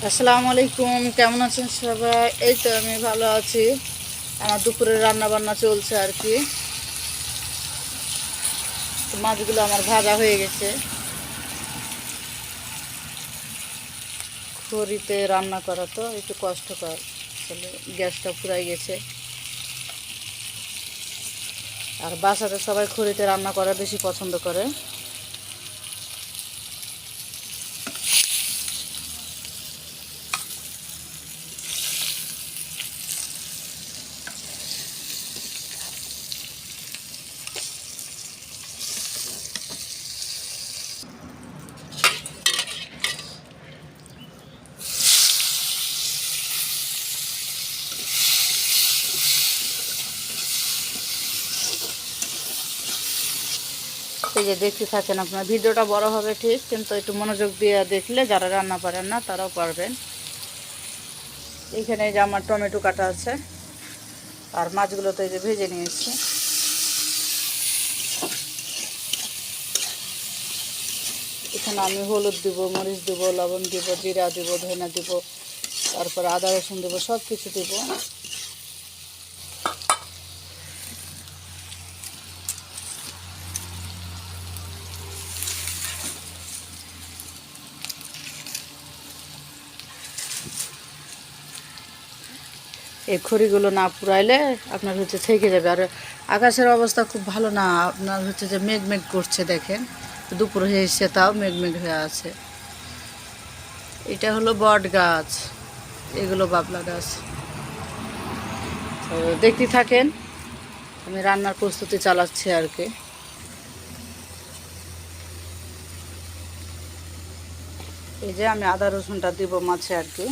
আসসালামু আলাইকুম, কেমন আছেন সবাই? এই তো আমি ভালো আছি। আমার দুপুরে রান্না বান্না চলছে আর কি। তো মাছগুলো আমার ভাজা হয়ে গেছে। খড়িতে রান্না করা তো একটু কষ্টকর, আসলে গ্যাসটা পুরাই গেছে। আর বাসাতে সবাই খড়িতে রান্না করা বেশি পছন্দ করে। এই যে দেখতে থাকেন, আপনার ভিডিওটা বড় হবে ঠিক, কিন্তু একটু মনোযোগ দিয়ে দেখলে যারা রান্না পারেন না তারাও পারবেন। এইখানে এই যে আমার টমেটো কাটা আছে, আর মাছগুলো তো এই যে ভেজে নিয়েছি। এখানে আমি হলুদ দিব, মরিচ দিব, লবণ দিব, জিরা দিব, ধনিয়া দিব, তারপর আদা রসুন দেবো, সব কিছু দেবো। এই খড়িগুলো না পুরাইলে আপনার থেকে যাবে। আর আকাশের অবস্থা খুব ভালো না, আপনার যে মেঘ মেঘ করছে দেখেন, দুপুর হয়ে এসে তাও মেঘ মেঘ হয়ে আছে। এটা হলো বট গাছ, এগুলো বাবলা গাছ। তো দেখতে থাকেন, আমি রান্নার প্রস্তুতি চালাচ্ছি আর কি। এই যে আমি আদা রসুনটা দিব মাছে আর কি।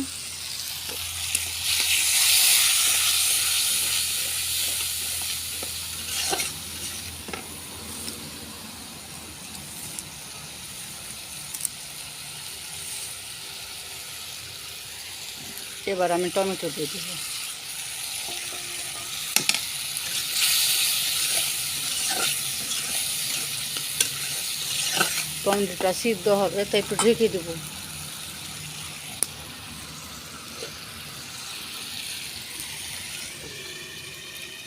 এবার আমি টমেটো দিয়ে দিব। টমেটোটা সিদ্ধ হবে তাই একটু ঢেকে দেবো।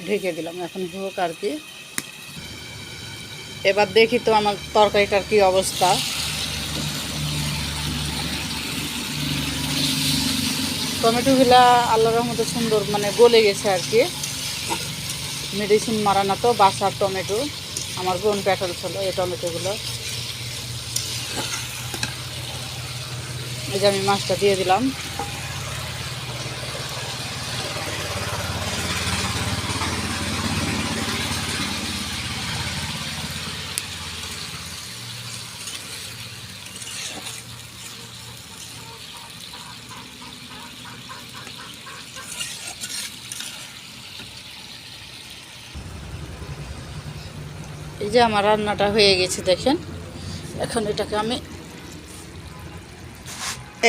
ঢেকে দিলাম, এখন হোক আর কি। এবার দেখি তো আমার তরকারিটার কি অবস্থা। টমেটোগুলা আল্লাহর রহমতে সুন্দর মানে গলে গেছে আর কি। মেডিসিন মারা না তো, বাসার টমেটো, আমার বোন প্যাটাল ছিল এই টমেটোগুলো। এই যে আমি মাছটা দিয়ে দিলাম। এই যে আমার রান্নাটা হয়ে গেছে দেখেন। এখন এটাকে আমি,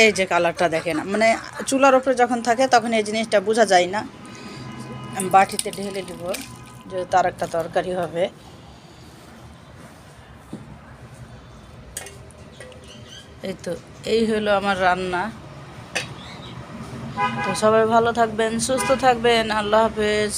এই যে কালারটা দেখেন, মানে চুলার ওপরে যখন থাকে তখন এই জিনিসটা বোঝা যায় না। আমি বাটিতে ঢেলে দিব, যে তার একটা তরকারি হবে। এই তো, এই হলো আমার রান্না। তো সবাই ভালো থাকবেন, সুস্থ থাকবেন, আল্লাহ হাফেজ।